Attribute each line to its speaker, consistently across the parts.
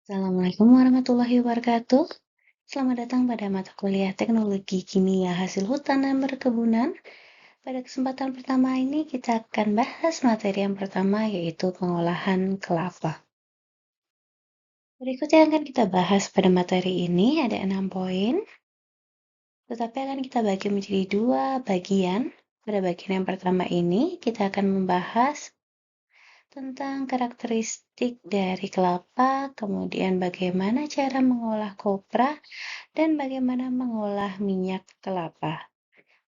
Speaker 1: Assalamualaikum warahmatullahi wabarakatuh. Selamat datang pada mata kuliah Teknologi Kimia Hasil Hutan dan Perkebunan. Pada kesempatan pertama ini kita akan bahas materi yang pertama yaitu pengolahan kelapa. Berikut yang akan kita bahas pada materi ini ada 6 poin, tetapi akan kita bagi menjadi dua bagian. Pada bagian yang pertama ini kita akan membahas tentang karakteristik dari kelapa, kemudian bagaimana cara mengolah kopra, dan bagaimana mengolah minyak kelapa.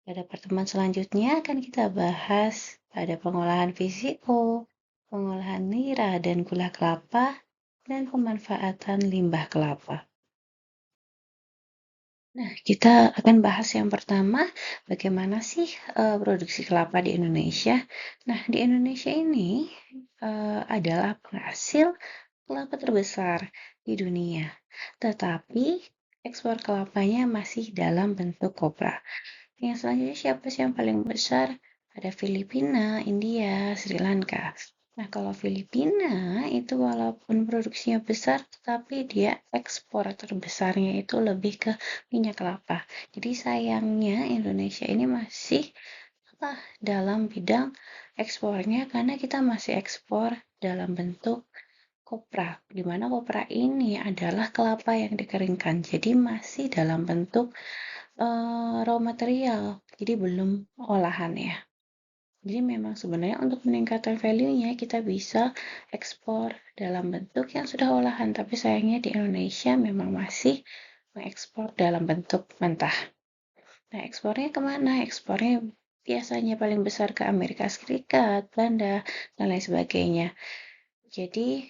Speaker 1: Pada pertemuan selanjutnya akan kita bahas pada pengolahan VCO, pengolahan nira dan gula kelapa, dan pemanfaatan limbah kelapa. Nah, kita akan bahas yang pertama, bagaimana sih produksi kelapa di Indonesia. Nah, di Indonesia ini adalah penghasil kelapa terbesar di dunia. Tetapi ekspor kelapanya masih dalam bentuk kopra. Yang selanjutnya siapa sih yang paling besar? Ada Filipina, India, Sri Lanka. Nah, kalau Filipina itu walaupun produksinya besar, tapi dia ekspor terbesarnya itu lebih ke minyak kelapa. Jadi sayangnya Indonesia ini masih dalam bidang ekspornya karena kita masih ekspor dalam bentuk kopra, di mana kopra ini adalah kelapa yang dikeringkan, jadi masih dalam bentuk raw material, jadi belum olahan ya. Jadi memang sebenarnya untuk meningkatkan value-nya kita bisa ekspor dalam bentuk yang sudah olahan, tapi sayangnya di Indonesia memang masih mengekspor dalam bentuk mentah. Nah, ekspornya kemana? Ekspornya biasanya paling besar ke Amerika Serikat, Belanda, dan lain sebagainya. Jadi,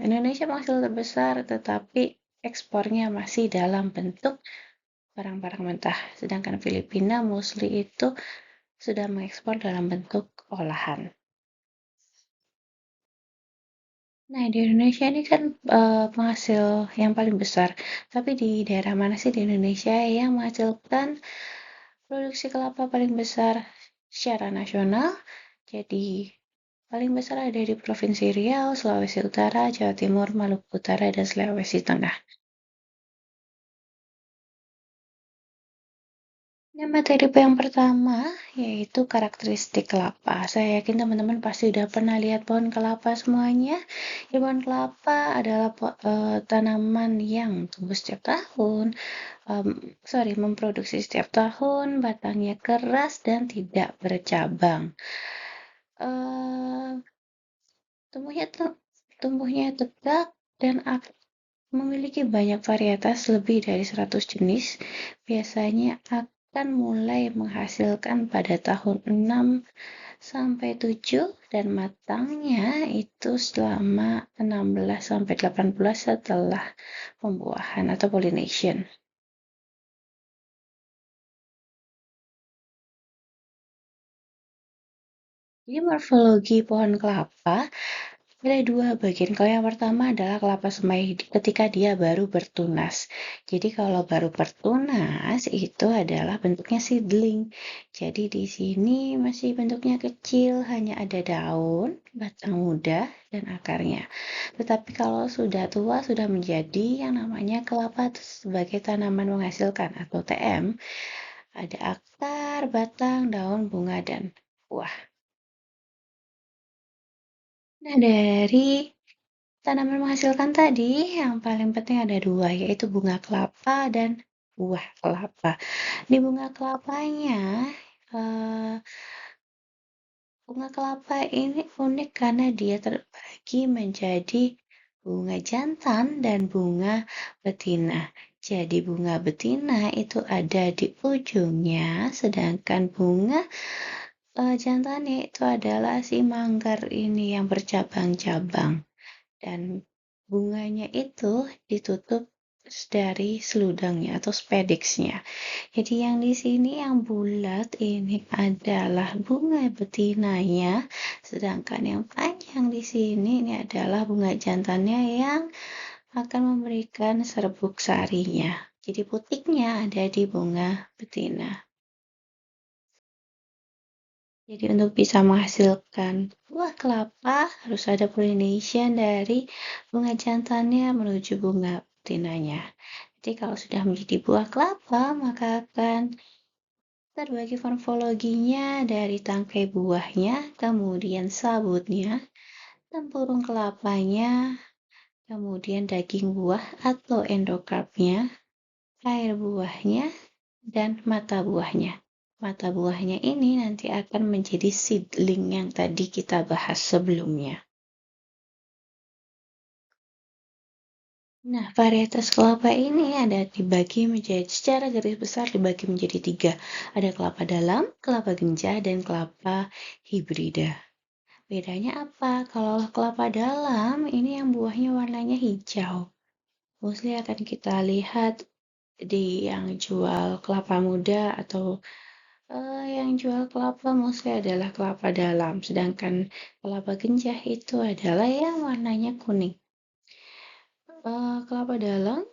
Speaker 1: Indonesia penghasil terbesar, tetapi ekspornya masih dalam bentuk barang-barang mentah. Sedangkan Filipina mostly itu sudah mengekspor dalam bentuk olahan. Nah, di Indonesia ini kan penghasil yang paling besar. Tapi di daerah mana sih di Indonesia yang menghasilkan produksi kelapa paling besar secara nasional? Jadi, paling besar ada di Provinsi Riau, Sulawesi Utara, Jawa Timur, Maluku Utara, dan Sulawesi Tengah. Nah, materi yang pertama yaitu karakteristik kelapa. Saya yakin teman-teman pasti udah pernah lihat pohon kelapa semuanya. Ya, pohon kelapa adalah tanaman yang tumbuh setiap tahun, memproduksi setiap tahun, batangnya keras dan tidak bercabang. Eh, tumbuhnya tegak dan memiliki banyak varietas lebih dari 100 jenis. Biasanya akan mulai menghasilkan pada tahun 6 sampai 7 dan matangnya itu selama 16 sampai 18 setelah pembuahan atau pollination. Jadi morfologi pohon kelapa ada dua bagian. Kalau yang pertama adalah kelapa semai ketika dia baru bertunas. Jadi kalau baru bertunas itu adalah bentuknya seedling. Jadi di sini masih bentuknya kecil, hanya ada daun, batang muda, dan akarnya. Tetapi kalau sudah tua, sudah menjadi yang namanya kelapa sebagai tanaman menghasilkan atau TM. Ada akar, batang, daun, bunga, dan buah. Nah, dari tanaman menghasilkan tadi, yang paling penting ada dua, yaitu bunga kelapa dan buah kelapa. Di bunga kelapanya, eh, bunga kelapa ini unik karena dia terbagi menjadi bunga jantan dan bunga betina. Jadi bunga betina itu ada di ujungnya, sedangkan bunga jantannya itu adalah si manggar ini yang bercabang-cabang. Dan bunganya itu ditutup dari seludangnya atau spediksnya. Jadi yang di sini yang bulat ini adalah bunga betinanya, sedangkan yang panjang di sini ini adalah bunga jantannya yang akan memberikan serbuk sarinya. Jadi putiknya ada di bunga betina. Jadi untuk bisa menghasilkan buah kelapa harus ada pollination dari bunga jantannya menuju bunga betinanya. Jadi kalau sudah menjadi buah kelapa, maka akan terbagi morfologinya dari tangkai buahnya, kemudian sabutnya, tempurung kelapanya, kemudian daging buah atau endokarpnya, air buahnya, dan mata buahnya. Mata buahnya ini nanti akan menjadi seedling yang tadi kita bahas sebelumnya. Nah, varietas kelapa ini ada dibagi menjadi secara garis besar dibagi menjadi 3. Ada kelapa dalam, kelapa ganja, dan kelapa hibrida. Bedanya apa? Kalau kelapa dalam ini yang buahnya warnanya hijau. Mostly akan kita lihat di yang jual kelapa muda atau yang jual kelapa mostly adalah kelapa dalam, sedangkan kelapa ganja itu adalah yang warnanya kuning. Kelapa dalam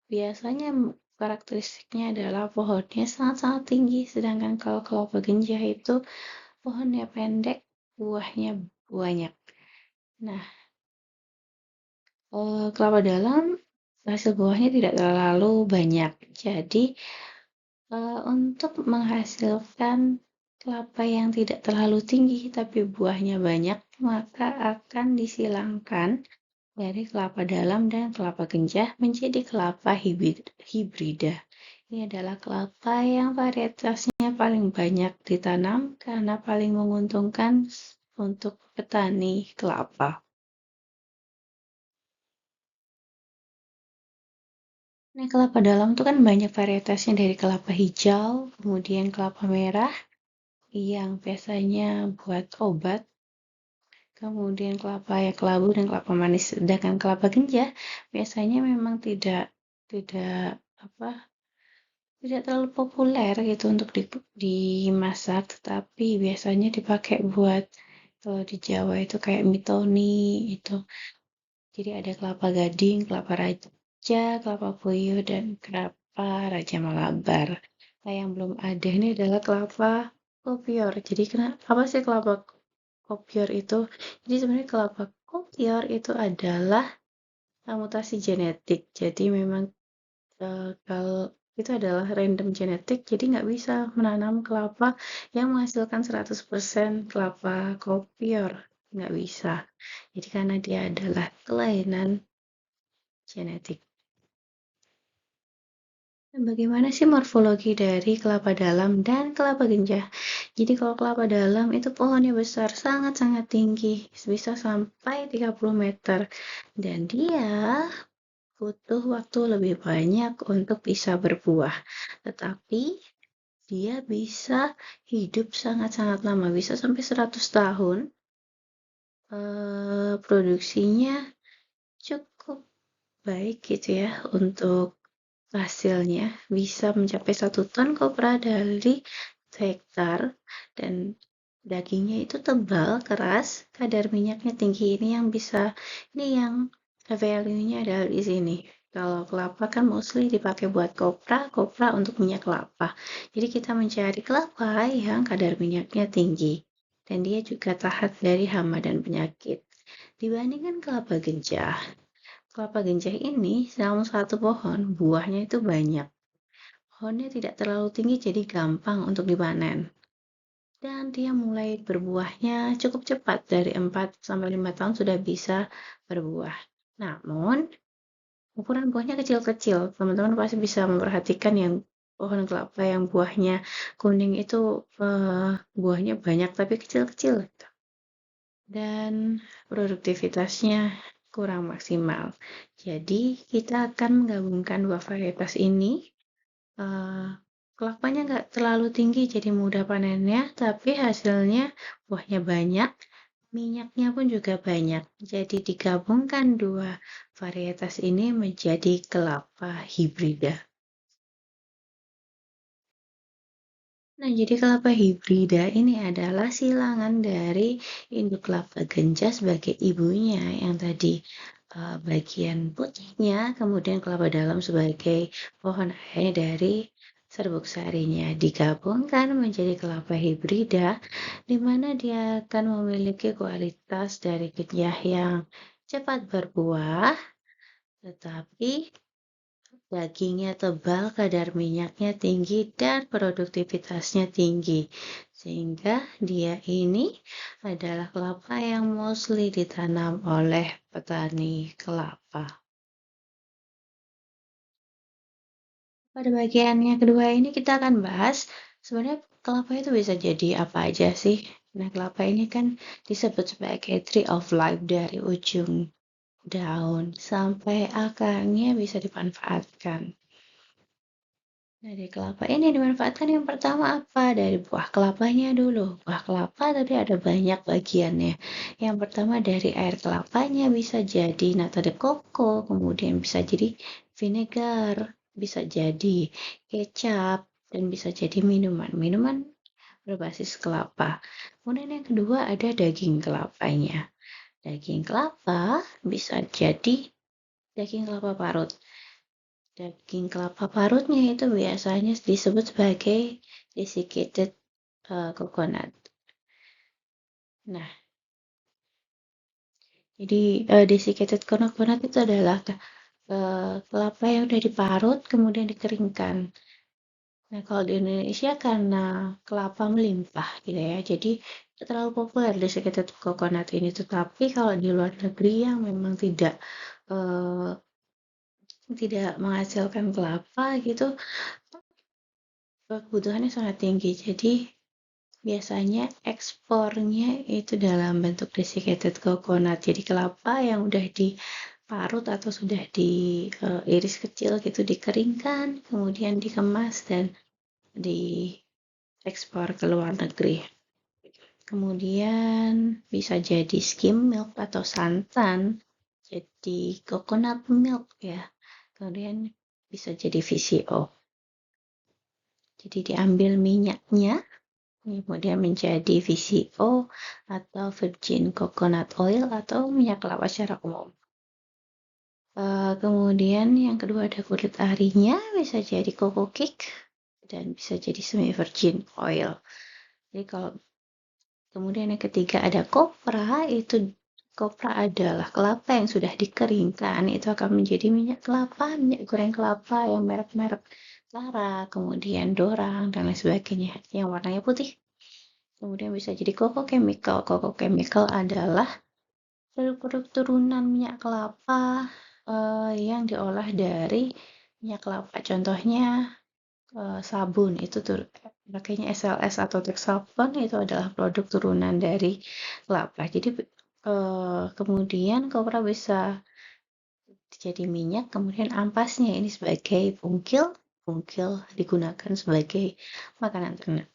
Speaker 1: biasanya karakteristiknya adalah pohonnya sangat-sangat tinggi, sedangkan kalau kelapa ganja itu pohonnya pendek, buahnya banyak. Nah, kelapa dalam hasil buahnya tidak terlalu banyak. Jadi, untuk menghasilkan kelapa yang tidak terlalu tinggi tapi buahnya banyak, maka akan disilangkan dari kelapa dalam dan kelapa ganja menjadi kelapa hibrida. Ini adalah kelapa yang varietasnya paling banyak ditanam karena paling menguntungkan untuk petani kelapa. Nah, kelapa dalam itu kan banyak varietasnya dari kelapa hijau, kemudian kelapa merah yang biasanya buat obat, kemudian kelapa ya kelabu dan kelapa manis. Sedangkan kelapa ganja biasanya memang tidak apa tidak terlalu populer gitu untuk dimasak, tetapi biasanya dipakai buat kalau di Jawa itu kayak mitoni itu. Jadi ada kelapa gading, kelapa raja, kelapa puyuh, dan kelapa raja Malabar. Nah, yang belum ada ini adalah kelapa kopior. Jadi apa sih kelapa kopior itu? Jadi sebenarnya kelapa kopior itu adalah mutasi genetik. Jadi memang kalau itu adalah random genetik, jadi nggak bisa menanam kelapa yang menghasilkan 100% kelapa kopior. Nggak bisa. Jadi karena dia adalah kelainan genetik. Nah, bagaimana sih morfologi dari kelapa dalam dan kelapa ganja? Jadi kalau kelapa dalam itu pohonnya besar, sangat-sangat tinggi, bisa sampai 30 meter. Dan dia butuh waktu lebih banyak untuk bisa berbuah. Tetapi dia bisa hidup sangat-sangat lama, bisa sampai 100 tahun. Produksinya cukup baik gitu ya untuk hasilnya bisa mencapai 1 ton kopra dari hektar dan dagingnya itu tebal, keras, kadar minyaknya tinggi. Ini yang value-nya adalah di sini. Kalau kelapa kan mostly dipakai buat kopra untuk minyak kelapa. Jadi kita mencari kelapa yang kadar minyaknya tinggi dan dia juga tahan dari hama dan penyakit. Dibandingkan kelapa ganja. Kelapa ganja ini dalam satu pohon, buahnya itu banyak. Pohonnya tidak terlalu tinggi jadi gampang untuk dipanen. Dan dia mulai berbuahnya cukup cepat, dari 4 sampai 5 tahun sudah bisa berbuah. Namun, ukuran buahnya kecil-kecil. Teman-teman pasti bisa memperhatikan yang pohon kelapa yang buahnya kuning itu buahnya banyak tapi kecil-kecil. Dan produktivitasnya kurang maksimal. Jadi kita akan menggabungkan dua varietas ini. Kelapanya nggak terlalu tinggi jadi mudah panennya, tapi hasilnya buahnya banyak, minyaknya pun juga banyak. Jadi digabungkan dua varietas ini menjadi kelapa hibrida. Nah, jadi kelapa hibrida ini adalah silangan dari induk kelapa ganja sebagai ibunya yang tadi bagian putihnya, kemudian kelapa dalam sebagai pohon ayahnya dari Serbuk sarinya digabungkan menjadi kelapa hibrida, di mana dia akan memiliki kualitas dari kenyah yang cepat berbuah, tetapi dagingnya tebal, kadar minyaknya tinggi, dan produktivitasnya tinggi. Sehingga dia ini adalah kelapa yang mostly ditanam oleh petani kelapa. Pada bagian yang kedua ini kita akan bahas sebenarnya kelapa itu bisa jadi apa aja sih. Nah, kelapa ini kan disebut sebagai tree of life dari ujung daun sampai akarnya bisa dimanfaatkan. Dari kelapa ini dimanfaatkan yang pertama apa? Dari buah kelapanya dulu. Buah kelapa tadi ada banyak bagiannya. Yang pertama dari air kelapanya bisa jadi nata de coco, kemudian bisa jadi vinegar, bisa jadi kecap, dan bisa jadi minuman berbasis kelapa. Kemudian yang kedua ada daging kelapanya. Daging kelapa bisa jadi daging kelapa parut. Daging kelapa parutnya itu biasanya disebut sebagai desiccated coconut. Nah, jadi desiccated coconut itu adalah kelapa yang udah diparut kemudian dikeringkan. Nah, kalau di Indonesia karena kelapa melimpah gitu ya, jadi terlalu populer desiccated coconut ini. Tetapi kalau di luar negeri yang memang eh, tidak menghasilkan kelapa gitu, kebutuhannya sangat tinggi. Jadi biasanya ekspornya itu dalam bentuk desiccated coconut. Jadi kelapa yang udah diparut atau sudah diiris kecil gitu dikeringkan, kemudian dikemas dan diekspor ke luar negeri. Kemudian bisa jadi skim milk atau santan, jadi coconut milk ya. Kemudian bisa jadi VCO. Jadi diambil minyaknya kemudian menjadi VCO atau virgin coconut oil atau minyak kelapa secara umum. Kemudian yang kedua ada kulit arinya, bisa jadi coco cake dan bisa jadi semi virgin oil. Jadi kalau kemudian yang ketiga ada kopra, itu kopra adalah kelapa yang sudah dikeringkan, itu akan menjadi minyak kelapa, minyak goreng kelapa yang merek-merek Clara, kemudian Dorang dan lain sebagainya yang warnanya putih. Kemudian bisa jadi coco chemical. Coco chemical adalah produk-produk turunan minyak kelapa yang diolah dari minyak kelapa. Contohnya sabun itu pakainya SLS atau Texalfon itu adalah produk turunan dari kelapa. Jadi kemudian kopra bisa jadi minyak, kemudian ampasnya ini sebagai pungkil digunakan sebagai makanan ternak.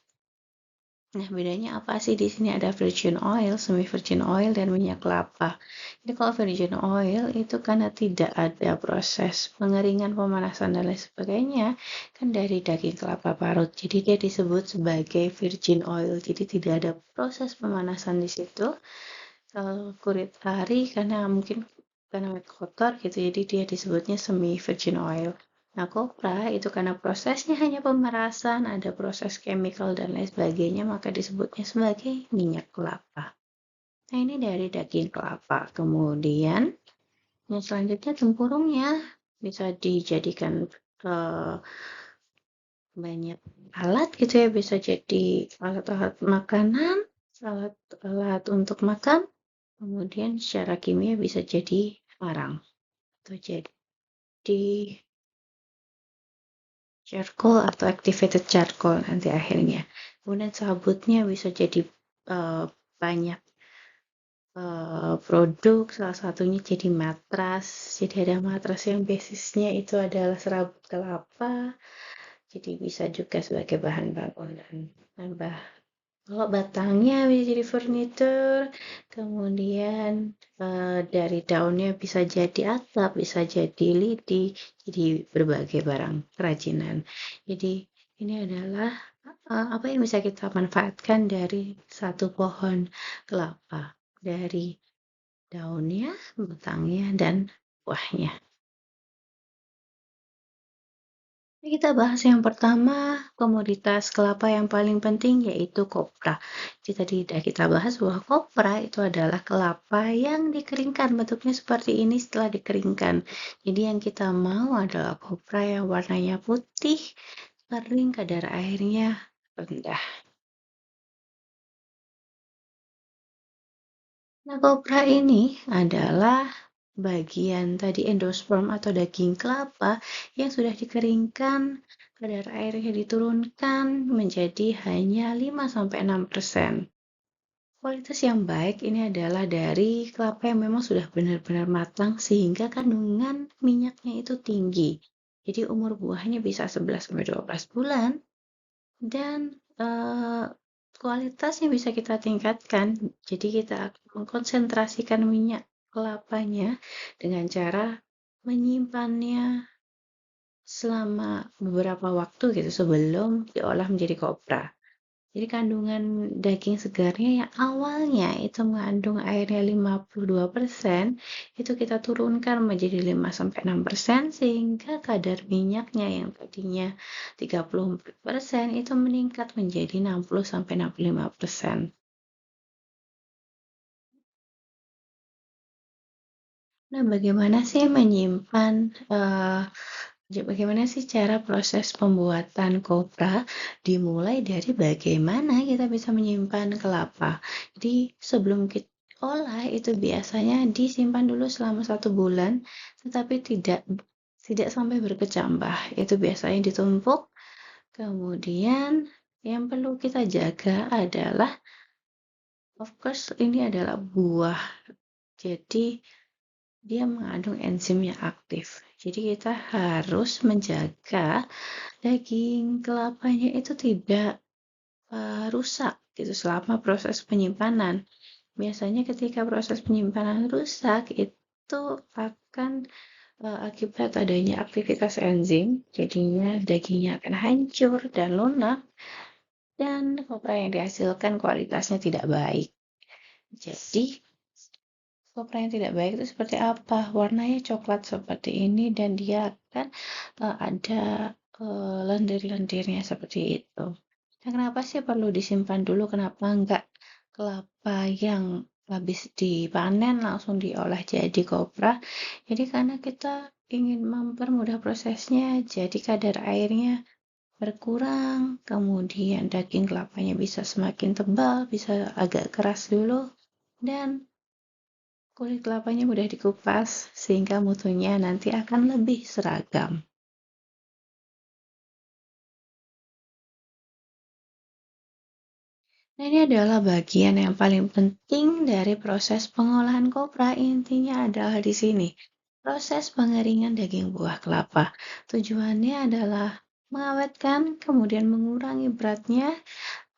Speaker 1: Nah, bedanya apa sih di sini ada virgin oil, semi virgin oil, dan minyak kelapa. Jadi kalau virgin oil itu karena tidak ada proses pengeringan, pemanasan dan lain sebagainya, kan dari daging kelapa parut. Jadi dia disebut sebagai virgin oil. Jadi tidak ada proses pemanasan di situ. Kalau kulit ari karena mungkin karena kotor gitu, jadi dia disebutnya semi virgin oil. Nah, kopra itu karena prosesnya hanya pemerasan, ada proses chemical dan lain sebagainya, maka disebutnya sebagai minyak kelapa. Nah, ini dari daging kelapa. Kemudian, yang selanjutnya tempurungnya bisa dijadikan banyak alat gitu ya, bisa jadi alat-alat makanan, alat untuk makan, kemudian secara kimia bisa jadi arang atau jadi charcoal atau activated charcoal nanti akhirnya. Kemudian sabutnya bisa jadi banyak produk, salah satunya jadi matras. Jadi ada matras yang basisnya itu adalah serabut kelapa, jadi bisa juga sebagai bahan bangunan. Nambah kalau batangnya bisa jadi furniture, kemudian dari daunnya bisa jadi atap, bisa jadi lidi, jadi berbagai barang kerajinan. Jadi ini adalah apa yang bisa kita manfaatkan dari satu pohon kelapa, dari daunnya, batangnya, dan buahnya. Kita bahas yang pertama, komoditas kelapa yang paling penting yaitu kopra. Jika tidak kita bahas bahwa kopra itu adalah kelapa yang dikeringkan, bentuknya seperti ini setelah dikeringkan. Jadi yang kita mau adalah kopra yang warnanya putih, kering, kadar airnya rendah. Nah, kopra ini adalah bagian tadi endosperm atau daging kelapa yang sudah dikeringkan, kadar airnya diturunkan menjadi hanya 5-6%. Kualitas yang baik ini adalah dari kelapa yang memang sudah benar-benar matang sehingga kandungan minyaknya itu tinggi. Jadi umur buahnya bisa 11-12 bulan dan kualitasnya bisa kita tingkatkan. Jadi kita akan mengkonsentrasikan minyak kelapanya dengan cara menyimpannya selama beberapa waktu gitu sebelum diolah menjadi kopra. Jadi kandungan daging segarnya yang awalnya itu mengandung airnya 52%, itu kita turunkan menjadi 5-6% sehingga kadar minyaknya yang tadinya 34% itu meningkat menjadi 60-65%. Nah, bagaimana sih menyimpan, bagaimana sih cara proses pembuatan kopra? Dimulai dari bagaimana kita bisa menyimpan kelapa. Jadi sebelum kita olah itu biasanya disimpan dulu selama 1 bulan, tetapi tidak sampai berkecambah. Itu biasanya ditumpuk. Kemudian yang perlu kita jaga adalah, of course, ini adalah buah. Jadi dia mengandung enzim yang aktif. Jadi kita harus menjaga daging kelapanya itu tidak rusak gitu selama proses penyimpanan. Biasanya ketika proses penyimpanan rusak itu akan akibat adanya aktivitas enzim, jadinya dagingnya akan hancur dan lunak dan kopra yang dihasilkan kualitasnya tidak baik. Jadi kopra yang tidak baik itu seperti apa? Warnanya coklat seperti ini dan dia akan ada lendir-lendirnya seperti itu. Nah, kenapa sih perlu disimpan dulu? Kenapa enggak kelapa yang habis dipanen langsung diolah jadi kopra? Jadi karena kita ingin mempermudah prosesnya, jadi kadar airnya berkurang, kemudian daging kelapanya bisa semakin tebal, bisa agak keras dulu, dan kulit kelapanya mudah dikupas sehingga mutunya nanti akan lebih seragam. Nah, ini adalah bagian yang paling penting dari proses pengolahan kopra. Intinya adalah di sini. Proses pengeringan daging buah kelapa. Tujuannya adalah mengawetkan, kemudian mengurangi beratnya,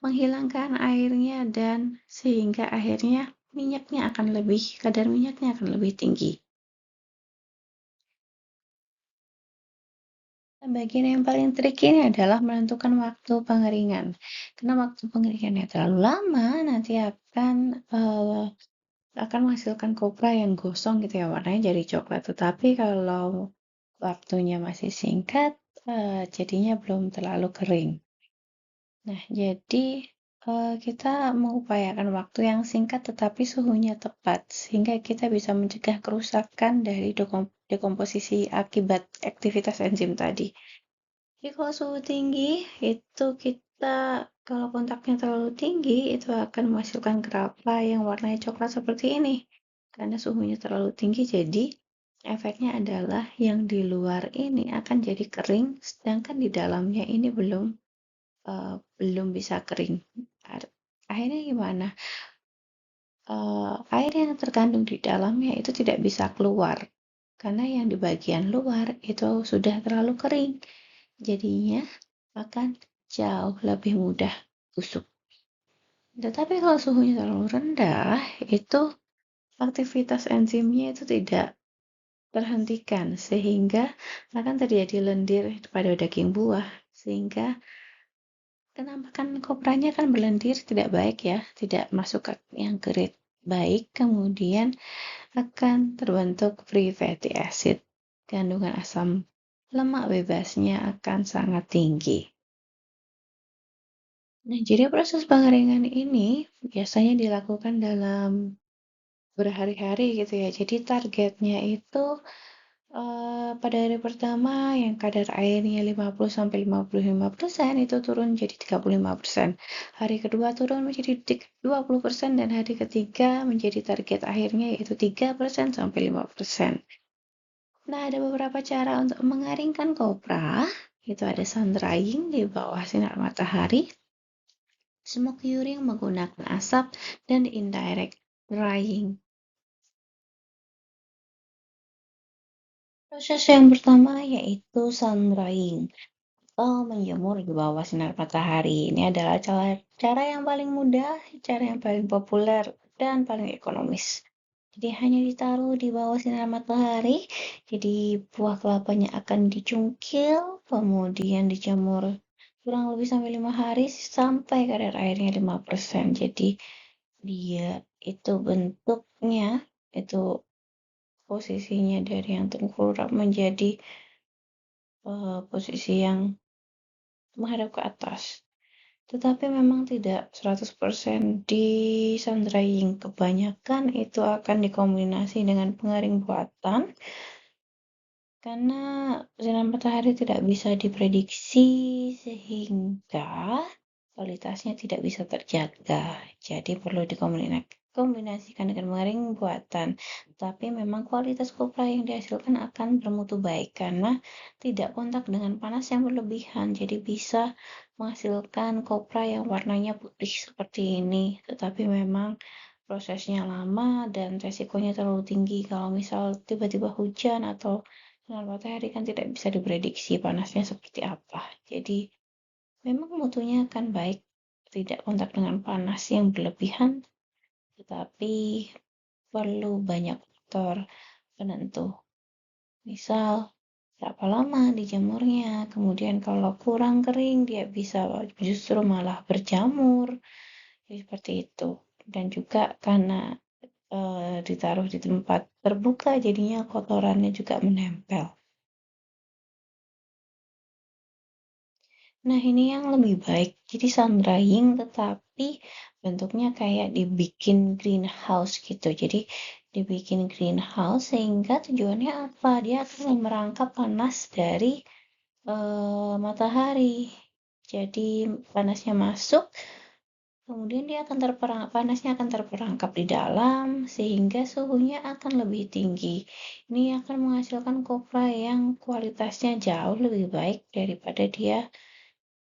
Speaker 1: menghilangkan airnya, dan sehingga akhirnya kadar minyaknya akan lebih tinggi. Bagian yang paling tricky ini adalah menentukan waktu pengeringan. Karena waktu pengeringannya terlalu lama, nanti akan menghasilkan kopra yang gosong gitu ya, warnanya jadi coklat. Tetapi kalau waktunya masih singkat, jadinya belum terlalu kering. Nah, jadi kita mengupayakan waktu yang singkat tetapi suhunya tepat, sehingga kita bisa mencegah kerusakan dari dekomposisi akibat aktivitas enzim tadi. Jadi kalau suhu tinggi itu kalau kontaknya terlalu tinggi itu akan menghasilkan kelapa yang warnanya coklat seperti ini. Karena suhunya terlalu tinggi jadi efeknya adalah yang di luar ini akan jadi kering sedangkan di dalamnya ini belum bisa kering. Akhirnya gimana? Air yang terkandung di dalamnya itu tidak bisa keluar karena yang di bagian luar itu sudah terlalu kering. Jadinya akan jauh lebih mudah busuk. Tetapi kalau suhunya terlalu rendah, itu aktivitas enzimnya itu tidak terhentikan sehingga akan terjadi lendir pada daging buah sehingga penampakan kopranya kan berlendir tidak baik ya, tidak masuk ke yang grade baik, kemudian akan terbentuk free fatty acid, kandungan asam lemak bebasnya akan sangat tinggi. Nah, jadi proses pengeringan ini biasanya dilakukan dalam berhari-hari gitu ya. Jadi targetnya itu pada hari pertama yang kadar airnya 50 sampai 55% itu turun jadi 35%. Hari kedua turun menjadi 20% dan hari ketiga menjadi target akhirnya yaitu 3% sampai 5%. Nah, ada beberapa cara untuk mengeringkan kopra. Itu ada sun drying di bawah sinar matahari, smoke curing menggunakan asap, dan indirect drying. Proses yang pertama yaitu sun drying atau menjemur di bawah sinar matahari. Ini adalah cara yang paling mudah, cara yang paling populer, dan paling ekonomis. Jadi hanya ditaruh di bawah sinar matahari, jadi buah kelapanya akan dicungkil, kemudian dijemur kurang lebih sampai 5 hari sampai kadar airnya 5%. Jadi dia itu bentuknya, itu posisinya dari yang tengkurap menjadi posisi yang menghadap ke atas. Tetapi memang tidak 100% di sun drying. Kebanyakan itu akan dikombinasi dengan pengering buatan karena sinar matahari tidak bisa diprediksi sehingga kualitasnya tidak bisa terjaga. Jadi perlu dikombinasikan dengan pengering buatan. Tapi memang kualitas kopra yang dihasilkan akan bermutu baik karena tidak kontak dengan panas yang berlebihan. Jadi bisa menghasilkan kopra yang warnanya putih seperti ini. Tetapi memang prosesnya lama dan resikonya terlalu tinggi. Kalau misal tiba-tiba hujan atau sinar matahari kan tidak bisa diprediksi panasnya seperti apa. Jadi memang mutunya akan baik, tidak kontak dengan panas yang berlebihan, tetapi perlu banyak faktor penentu. Misal, berapa lama dijemurnya, kemudian kalau kurang kering dia bisa justru malah berjamur, jadi seperti itu. Dan juga karena ditaruh di tempat terbuka, jadinya kotorannya juga menempel. Nah, ini yang lebih baik. Jadi sun drying tetapi bentuknya kayak dibikin greenhouse gitu. Jadi dibikin greenhouse sehingga tujuannya apa? Dia akan merangkap panas dari matahari. Jadi panasnya masuk, kemudian dia akan panasnya akan terperangkap di dalam sehingga suhunya akan lebih tinggi. Ini akan menghasilkan kopra yang kualitasnya jauh lebih baik daripada dia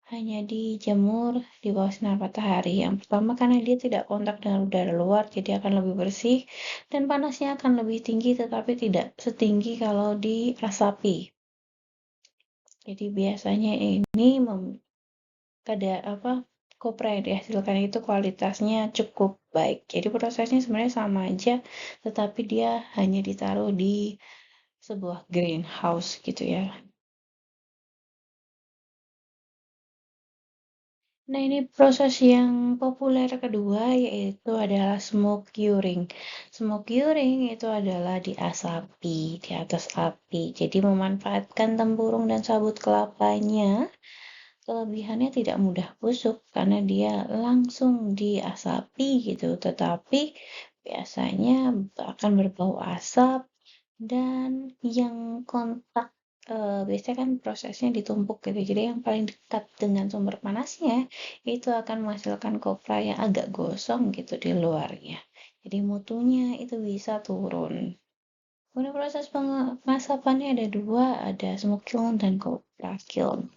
Speaker 1: hanya dijemur di bawah sinar matahari. Yang pertama karena dia tidak kontak dengan udara luar, jadi akan lebih bersih dan panasnya akan lebih tinggi tetapi tidak setinggi kalau diasapi. Jadi biasanya ini kopra yang dihasilkan itu kualitasnya cukup baik. Jadi prosesnya sebenarnya sama aja, tetapi dia hanya ditaruh di sebuah greenhouse gitu ya. Nah, ini proses yang populer kedua yaitu adalah smoke curing. Smoke curing itu adalah diasapi di atas api. Jadi memanfaatkan tempurung dan sabut kelapanya. Kelebihannya tidak mudah busuk karena dia langsung diasapi gitu. Tetapi biasanya akan berbau asap dan yang kontak biasanya kan prosesnya ditumpuk gitu. Jadi yang paling dekat dengan sumber panasnya itu akan menghasilkan kopra yang agak gosong gitu di luarnya. Jadi mutunya itu bisa turun. Kemudian proses pengasapannya ada dua, ada smoke kiln dan kopra kiln.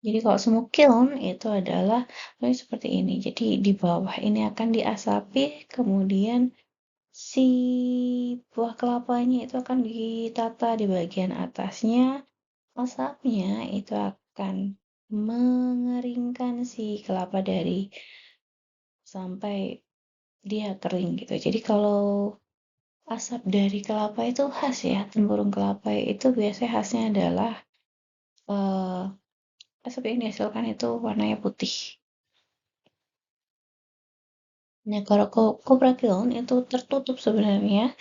Speaker 1: Jadi kalau smoke kiln itu adalah seperti ini. Jadi di bawah ini akan diasapi, kemudian si buah kelapanya itu akan ditata di bagian atasnya. Asapnya itu akan mengeringkan si kelapa dari sampai dia kering gitu. Jadi kalau asap dari kelapa itu khas ya, tempurung kelapa itu biasanya khasnya adalah eh, asap yang dihasilkan itu warnanya putih. Nah, kalau Cobra Kiln itu tertutup sebenarnya,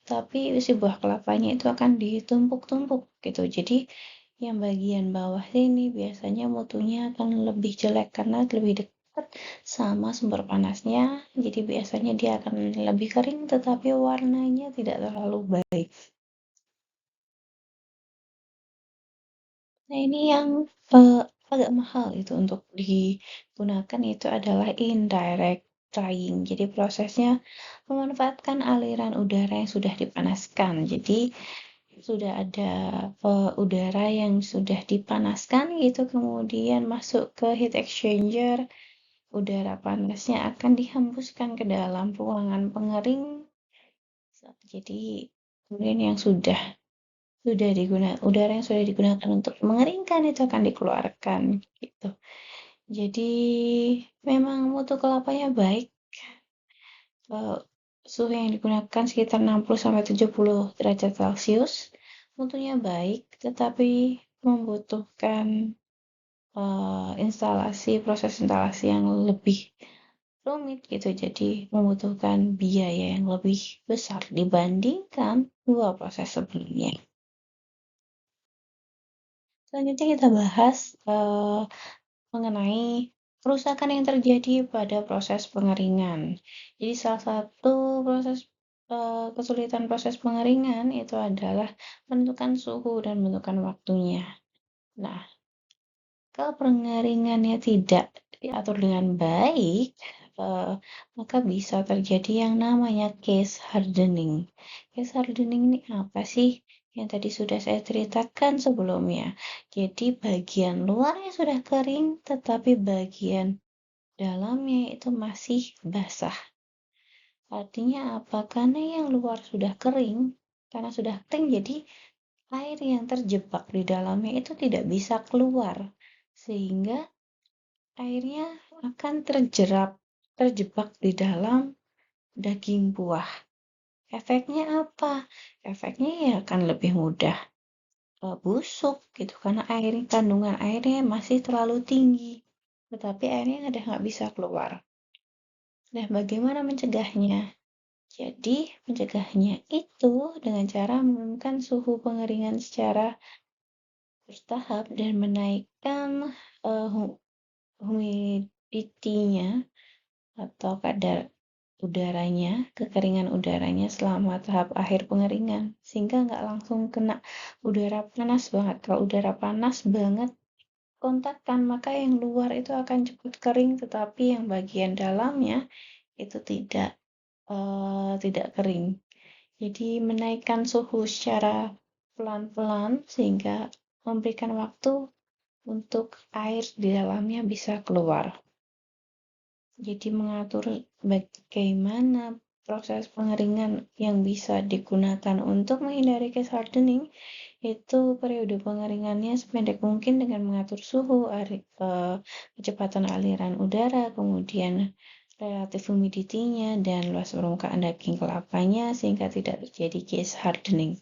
Speaker 1: tapi si buah kelapanya itu akan ditumpuk-tumpuk gitu. Jadi yang bagian bawah sini biasanya mutunya akan lebih jelek karena lebih dekat sama sumber panasnya. Jadi biasanya dia akan lebih kering tetapi warnanya tidak terlalu baik. Nah, ini yang agak mahal itu untuk digunakan itu adalah indirect drying. Jadi prosesnya memanfaatkan aliran udara yang sudah dipanaskan. Jadi sudah ada udara yang sudah dipanaskan gitu, kemudian masuk ke heat exchanger, udara panasnya akan dihembuskan ke dalam ruangan pengering. Jadi kemudian yang sudah digunakan udara yang sudah digunakan untuk mengeringkan itu akan dikeluarkan gitu. Jadi memang mutu kelapanya baik. eh, Suhu yang digunakan sekitar 60 sampai 70 derajat Celcius. Mutunya baik, tetapi membutuhkan proses instalasi yang lebih rumit gitu. Jadi membutuhkan biaya yang lebih besar dibandingkan dua proses sebelumnya. Selanjutnya kita bahas mengenai kerusakan yang terjadi pada proses pengeringan. Jadi salah satu kesulitan proses pengeringan itu adalah menentukan suhu dan menentukan waktunya. Nah, kalau pengeringannya tidak diatur dengan baik, eh, maka bisa terjadi yang namanya case hardening. Case hardening ini apa sih? Yang tadi sudah saya ceritakan sebelumnya. Jadi bagian luarnya sudah kering, tetapi bagian dalamnya itu masih basah. Artinya apa? Karena yang luar sudah kering, karena sudah kering jadi air yang terjebak di dalamnya itu tidak bisa keluar. Sehingga airnya akan terjebak di dalam daging buah. Efeknya apa? Efeknya ya akan lebih mudah busuk gitu karena kandungan airnya masih terlalu tinggi. Tetapi airnya udah nggak bisa keluar. Nah, bagaimana mencegahnya? Jadi, mencegahnya itu dengan cara menurunkan suhu pengeringan secara bertahap dan menaikkan humidity-nya atau kadar udaranya, kekeringan udaranya selama tahap akhir pengeringan, sehingga nggak langsung kena udara panas banget. Kalau udara panas banget kontakkan, maka yang luar itu akan cepat kering, tetapi yang bagian dalamnya itu tidak kering. Jadi menaikkan suhu secara pelan-pelan sehingga memberikan waktu untuk air di dalamnya bisa keluar. Jadi mengatur bagaimana proses pengeringan yang bisa digunakan untuk menghindari case hardening itu periode pengeringannya sependek mungkin dengan mengatur suhu, kecepatan aliran udara, kemudian relatif humidity-nya dan luas permukaan daging kelapanya sehingga tidak terjadi case hardening.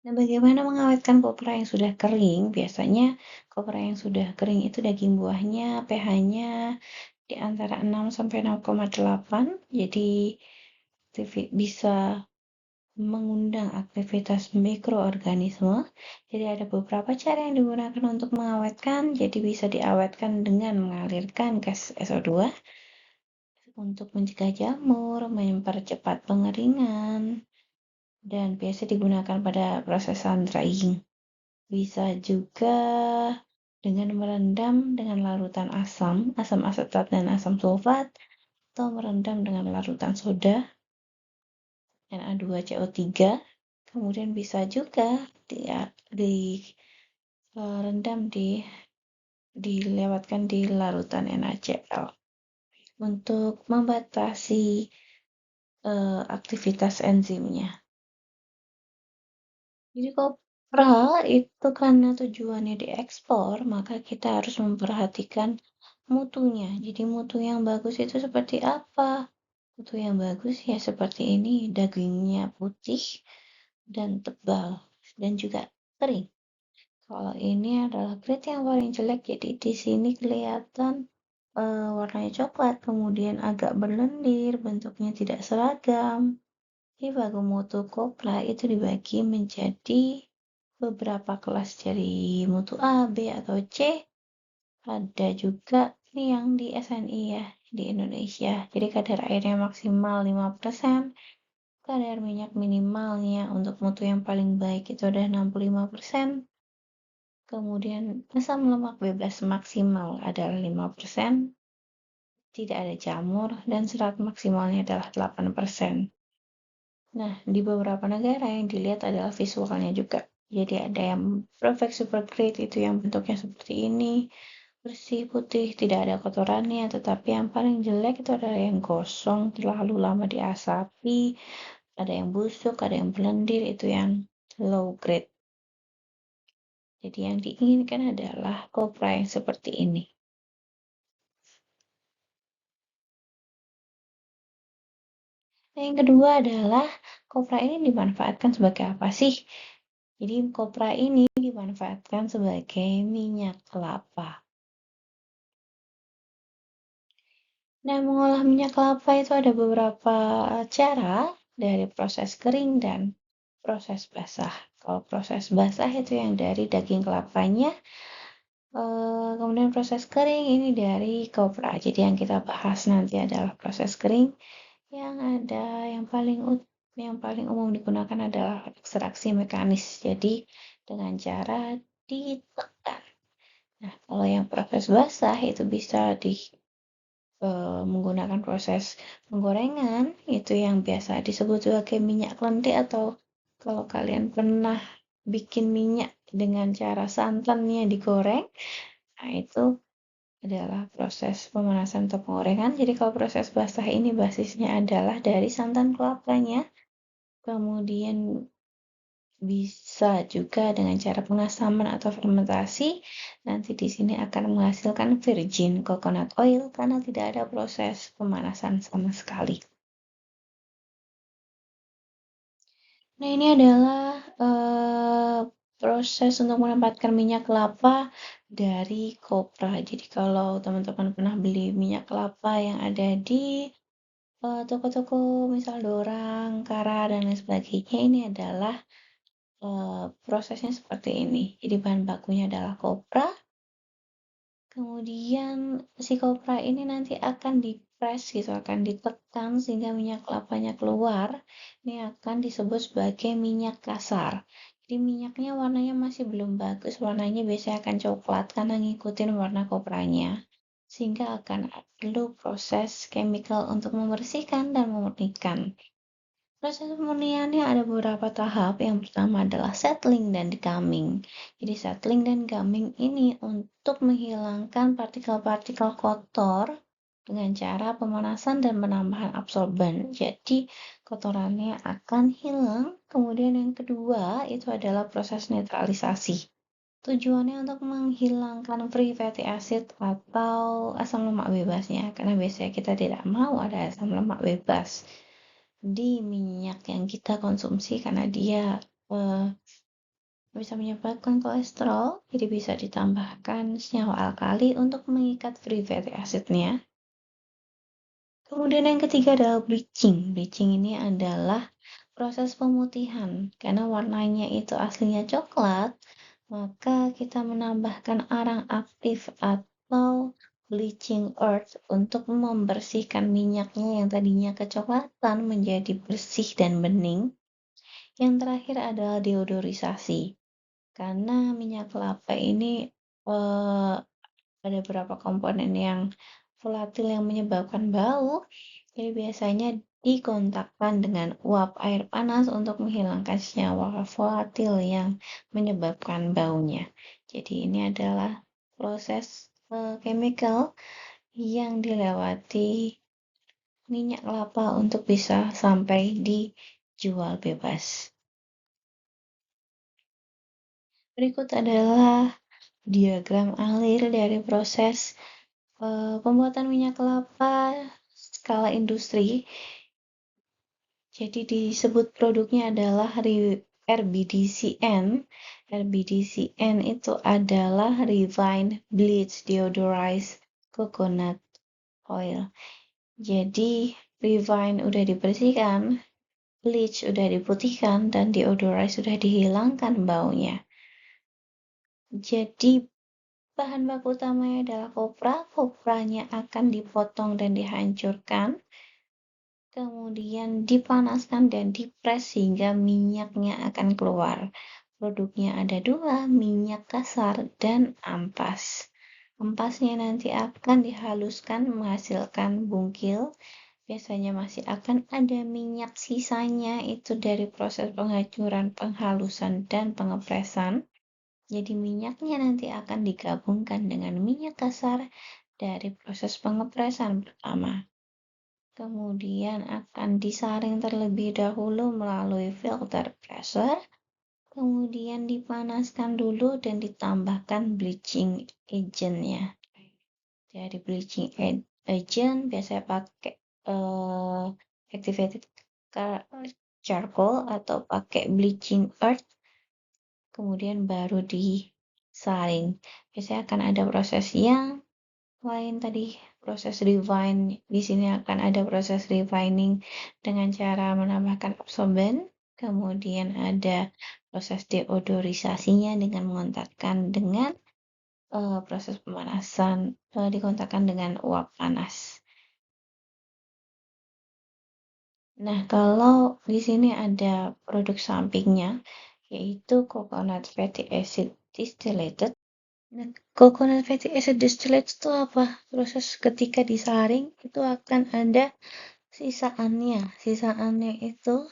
Speaker 1: Nah, bagaimana mengawetkan kopra yang sudah kering? Biasanya kopra yang sudah kering itu daging buahnya pH-nya di antara 6 sampai 6,8. Jadi bisa mengundang aktivitas mikroorganisme. Jadi ada beberapa cara yang digunakan untuk mengawetkan. Jadi bisa diawetkan dengan mengalirkan gas SO2 untuk mencegah jamur, mempercepat pengeringan, dan biasa digunakan pada proses sun drying. Bisa juga dengan merendam dengan larutan asam asetat dan asam sulfat, atau merendam dengan larutan soda Na2CO3. Kemudian bisa juga direndam dilewatkan di larutan NaCl untuk membatasi aktivitas enzimnya. Jadi kopra itu karena tujuannya diekspor, maka kita harus memperhatikan mutunya. Jadi mutu yang bagus itu seperti apa? Mutu yang bagus ya seperti ini, dagingnya putih dan tebal dan juga kering. Kalau ini adalah grade yang paling jelek, jadi di sini kelihatan warnanya coklat, kemudian agak berlendir, bentuknya tidak seragam. Di baku mutu kopra itu dibagi menjadi beberapa kelas dari mutu A, B, atau C. Ada juga ini yang di SNI ya, di Indonesia. Jadi kadar airnya maksimal 5%, kadar minyak minimalnya untuk mutu yang paling baik itu ada 65%. Kemudian asam lemak bebas maksimal adalah 5%, tidak ada jamur, dan serat maksimalnya adalah 8%. Nah, di beberapa negara yang dilihat adalah visualnya juga. Jadi ada yang perfect super grade itu yang bentuknya seperti ini, bersih, putih, tidak ada kotorannya. Tetapi yang paling jelek itu adalah yang gosong, terlalu lama diasapi, ada yang busuk, ada yang berlendir, itu yang low grade. Jadi yang diinginkan adalah kopra yang seperti ini. Nah, yang kedua adalah kopra ini dimanfaatkan sebagai apa sih? Jadi kopra ini dimanfaatkan sebagai minyak kelapa. Nah, mengolah minyak kelapa itu ada beberapa cara, dari proses kering dan proses basah. Kalau proses basah itu yang dari daging kelapanya, kemudian proses kering ini dari kopra. Jadi yang kita bahas nanti adalah proses kering. Yang ada yang paling umum digunakan adalah ekstraksi mekanis. Jadi dengan cara ditekan. Nah, kalau yang proses basah itu bisa menggunakan proses penggorengan, itu yang biasa disebut sebagai minyak kelenti, atau kalau kalian pernah bikin minyak dengan cara santannya digoreng, nah itu adalah proses pemanasan atau penggorengan. Jadi kalau proses basah ini basisnya adalah dari santan kelapanya, kemudian bisa juga dengan cara pengasaman atau fermentasi. Nanti di sini akan menghasilkan virgin coconut oil karena tidak ada proses pemanasan sama sekali. Nah, ini adalah proses untuk mendapatkan minyak kelapa dari kopra. Jadi kalau teman-teman pernah beli minyak kelapa yang ada di toko-toko misal Dorang, Kara, dan lain sebagainya, ini adalah prosesnya seperti ini. Jadi bahan bakunya adalah kopra, kemudian si kopra ini nanti akan di-press gitu, akan ditekan sehingga minyak kelapanya keluar. Ini akan disebut sebagai minyak kasar. Jadi minyaknya warnanya masih belum bagus, warnanya biasanya akan coklat karena ngikutin warna kopranya. Sehingga akan perlu proses chemical untuk membersihkan dan memurnikan. Proses pemurniannya ada beberapa tahap. Yang pertama adalah settling dan degumming. Jadi settling dan gumming ini untuk menghilangkan partikel-partikel kotor dengan cara pemanasan dan penambahan absorban. Jadi kotorannya akan hilang. Kemudian yang kedua itu adalah proses netralisasi. Tujuannya untuk menghilangkan free fatty acid atau asam lemak bebasnya. Karena biasanya kita tidak mau ada asam lemak bebas di minyak yang kita konsumsi karena dia bisa menyebabkan kolesterol, jadi bisa ditambahkan senyawa alkali untuk mengikat free fatty acidnya. Kemudian yang ketiga adalah bleaching. Bleaching ini adalah proses pemutihan. Karena warnanya itu aslinya coklat, maka kita menambahkan arang aktif atau bleaching earth untuk membersihkan minyaknya yang tadinya kecoklatan menjadi bersih dan bening. Yang terakhir adalah deodorisasi. Karena minyak kelapa ini ada beberapa komponen yang volatil yang menyebabkan bau. Jadi biasanya dikontakkan dengan uap air panas untuk menghilangkan senyawa volatil yang menyebabkan baunya. Jadi ini adalah proses chemical yang dilewati minyak kelapa untuk bisa sampai dijual bebas. Berikut adalah diagram alir dari proses pembuatan minyak kelapa skala industri. Jadi disebut produknya adalah RBDCN. RBDCN itu adalah Refined Bleached Deodorized Coconut oil. Jadi refine udah dibersihkan, bleach udah diputihkan, dan deodorize sudah dihilangkan baunya. Jadi bahan baku utamanya adalah kopra. Kopranya akan dipotong dan dihancurkan, kemudian dipanaskan dan dipres sehingga minyaknya akan keluar. Produknya ada dua, minyak kasar dan ampas. Ampasnya nanti akan dihaluskan menghasilkan bungkil. Biasanya masih akan ada minyak sisanya itu dari proses penghancuran, penghalusan, dan pengepresan. Jadi minyaknya nanti akan digabungkan dengan minyak kasar dari proses pengepresan pertama. Kemudian akan disaring terlebih dahulu melalui filter pressure. Kemudian dipanaskan dulu dan ditambahkan bleaching agentnya. Dari bleaching agent biasanya pakai activated charcoal atau pakai bleaching earth, kemudian baru disaring. Biasanya akan ada proses yang lain tadi, proses refine. Di sini akan ada proses refining dengan cara menambahkan absorben. Kemudian ada proses deodorisasinya dengan mengontakkan dengan proses pemanasan, dikontakkan dengan uap panas. Nah, kalau di sini ada produk sampingnya, yaitu coconut fatty acid distillated. Nah, coconut fatty acid distillate itu apa? Proses ketika disaring itu akan ada sisaannya. Sisaannya itu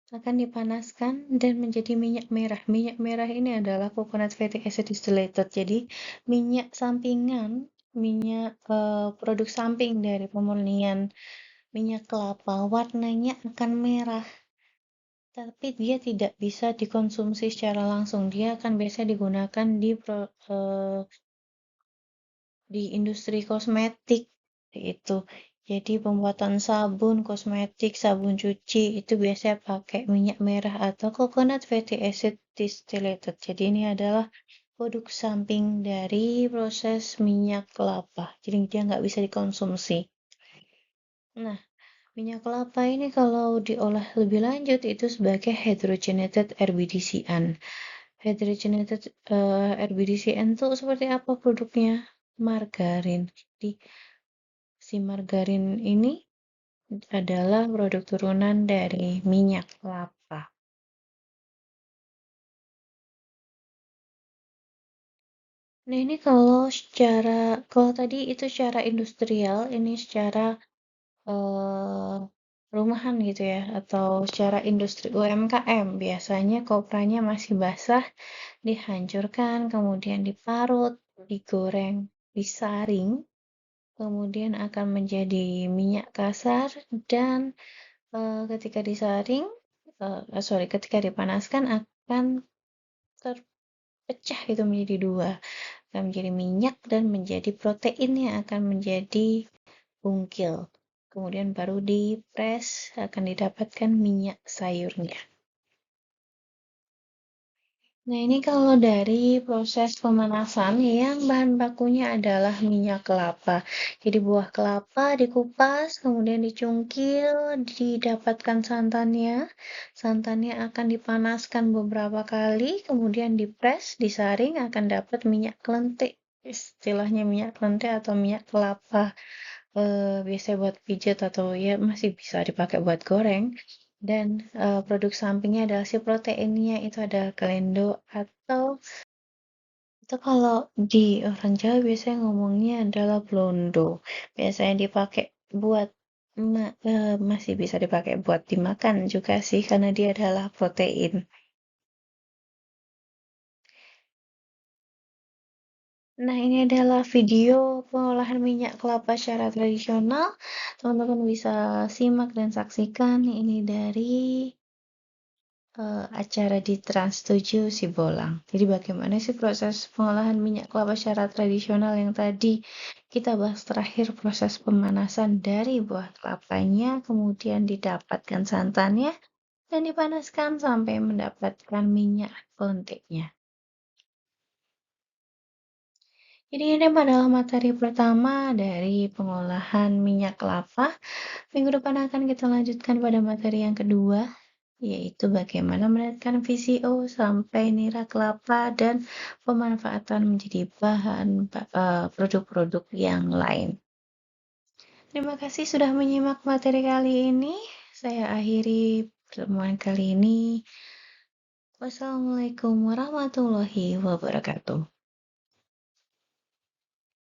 Speaker 1: akan dipanaskan dan menjadi minyak merah. Minyak merah ini adalah coconut fatty acid distillated. Jadi minyak sampingan, minyak produk samping dari pemurnian minyak kelapa, warnanya akan merah. Tapi dia tidak bisa dikonsumsi secara langsung. Dia akan biasa digunakan di industri kosmetik itu. Jadi pembuatan sabun, kosmetik, sabun cuci itu biasanya pakai minyak merah atau coconut fatty acid distillated. Jadi ini adalah produk samping dari proses minyak kelapa. Jadi dia nggak bisa dikonsumsi. Nah, minyak kelapa ini kalau diolah lebih lanjut itu sebagai hydrogenated RBDCN. Hydrogenated RBDCN itu seperti apa produknya? Margarin. Jadi si margarin ini adalah produk turunan dari minyak kelapa. Nah, ini kalau tadi itu secara industrial, ini secara rumahan gitu ya, atau secara industri UMKM. Biasanya kopranya masih basah, dihancurkan, kemudian diparut, digoreng, disaring, kemudian akan menjadi minyak kasar dan ketika disaring, ketika dipanaskan akan terpecah itu menjadi dua, akan menjadi minyak dan menjadi protein yang akan menjadi bungkil. Kemudian baru dipres akan didapatkan minyak sayurnya. Nah, ini kalau dari proses pemanasan yang bahan bakunya adalah minyak kelapa. Jadi buah kelapa dikupas, kemudian dicungkil, didapatkan santannya. Santannya akan dipanaskan beberapa kali, kemudian dipres, disaring, akan dapat minyak kelentik. Istilahnya minyak kelentik atau minyak kelapa. Biasanya buat pijat atau ya masih bisa dipakai buat goreng. Dan produk sampingnya adalah si proteinnya itu ada kalendo atau kalau di orang Jawa biasanya ngomongnya adalah blondo. Biasanya dipakai buat masih bisa dipakai buat dimakan juga sih karena dia adalah protein. Nah, ini adalah video pengolahan minyak kelapa secara tradisional. Teman-teman bisa simak dan saksikan ini dari acara di Trans7 Sibolang. Jadi bagaimana sih proses pengolahan minyak kelapa secara tradisional yang tadi kita bahas terakhir, proses pemanasan dari buah kelapanya, kemudian didapatkan santannya, dan dipanaskan sampai mendapatkan minyak lentiknya. Jadi ini adalah materi pertama dari pengolahan minyak kelapa. Minggu depan akan kita lanjutkan pada materi yang kedua, yaitu bagaimana menaikkan VCO sampai nira kelapa dan pemanfaatan menjadi bahan produk-produk yang lain. Terima kasih sudah menyimak materi kali ini. Saya akhiri pertemuan kali ini. Wassalamualaikum warahmatullahi wabarakatuh.